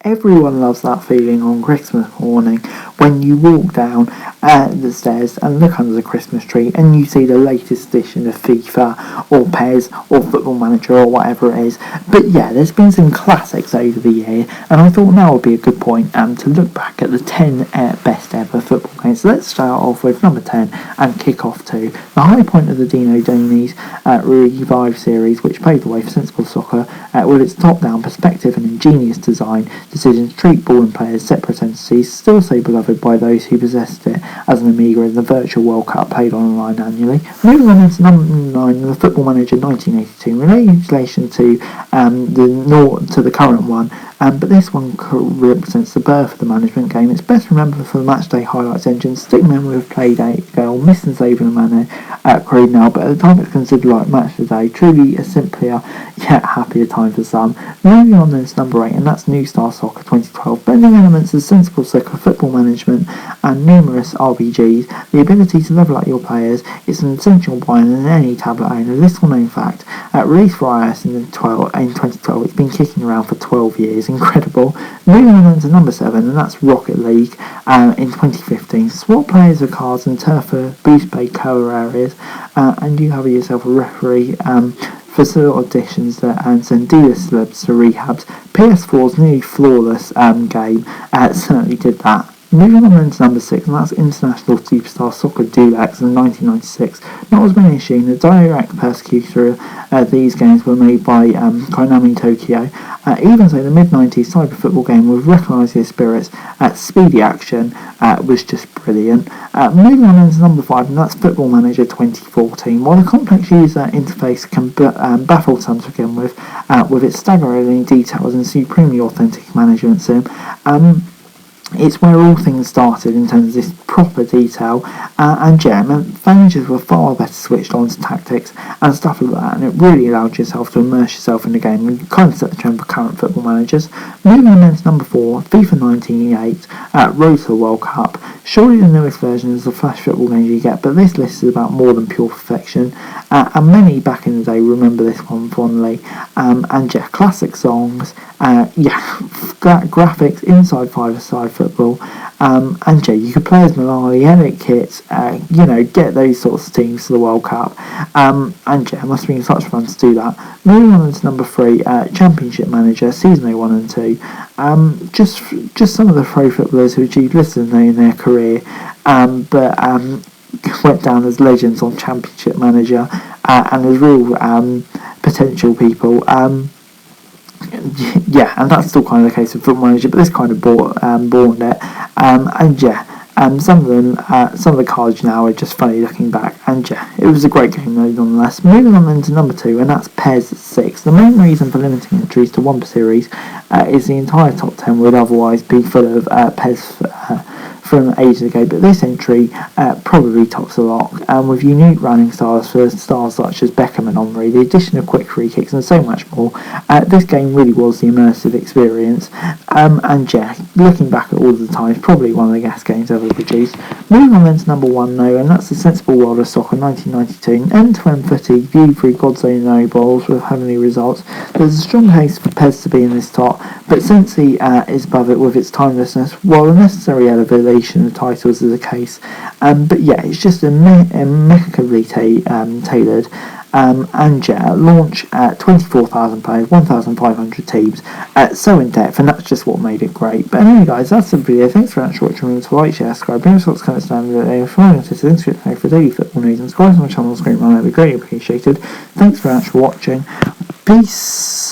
Everyone loves that feeling on Christmas morning when you walk down the stairs and look under the Christmas tree and you see the latest edition of FIFA or PES or Football Manager or whatever it is. But yeah, there's been some classics over the year, and I thought now would be a good point to look back at the 10 best ever football games. So let's start off with number 10 and kick off to the high point of the Dinodani's Revive series, which paved the way for sensible soccer with its top-down perspective and ingenious design. Decisions treat ball and players separate entities, still so beloved by those who possessed it as an Amiga in the virtual World Cup played online annually. Moving on into number 9, the Football Manager 1982, in relation to the current one. But this one represents the birth of the management game. It's best remembered for the matchday highlights engine, stick memory of play date goal, miss and save in a manner crude now, but at the time it's considered like match of the day. Truly a simpler yet happier time for some. Moving on then to number 8, and that's New Star Soccer 2012, blending elements of sensible soccer, football management, and numerous RPGs. The ability to level up your players is an essential requirement in any tablet owner. Little known fact, released for iOS in 2012, it's been kicking around for 12 years. Incredible. Moving on to number 7, and that's Rocket League in 2015. Swap players with cards and turf for boost-paid colour areas, and you have yourself a referee for sort of additions and send dealers celebs to rehabs. PS4's nearly flawless game certainly did that. Moving on then to number 6, and that's International Superstar Soccer Deluxe in 1996. Not as many assume, the direct persecutor of these games were made by Konami Tokyo. Even so, the mid-90s cyber football game with recognised spirits, speedy action was just brilliant. Moving on into number 5, and that's Football Manager 2014. While the complex user interface can baffle some to begin with its staggeringly detailed and supremely authentic management sim, it's where all things started in terms of this proper detail, and managers were far better switched on to tactics and stuff like that, and it really allowed yourself to immerse yourself in the game and kind of set the trend for current football managers. Moving on then to number 4, FIFA 1988, Road to the World Cup. Surely the newest version is the flash football game you get, but this list is about more than pure perfection, and many back in the day remember this one fondly. Classic songs, graphics inside 5-a-side football, you could play as Malali, edit kits, get those sorts of teams to the World Cup, it must have been such fun to do that. Moving on to number 3, Championship Manager, Season 1 and 2, just some of the pro footballers who achieved little in their career, but went down as legends on Championship Manager, and as real potential people. And that's still kind of the case with Football Manager, but this kind of born it. Some of the cards now are just funny looking back, it was a great game though nonetheless. Moving on then to number 2, and that's PES 6. The main reason for limiting entries to one per series is the entire top 10 would otherwise be full of PES from ages ago, but this entry probably tops the lot, with unique running styles for stars such as Beckham and Henry, the addition of quick free kicks and so much more. This game really was the immersive experience, looking back at all the times, probably one of the best games ever produced. Moving on then to number 1 though, and that's The Sensible World of Soccer 1992, end-to-end footy viewed through God's own eyeballs with heavenly results. There's a strong case for PES to be in this top, but since he is above it with its timelessness, while the necessary elevation of titles is a case, it's just immaculately tailored, launch at 24,000 players, 1,500 teams, so in depth, and that's just what made it great. But anyway guys, that's the video. Thanks very much for watching. Remember to like, share, subscribe, bring us what's kind of standard if you want to subscribe for daily football news, and subscribe to my channel on screen, that'd be greatly appreciated. Thanks very much for watching. Peace.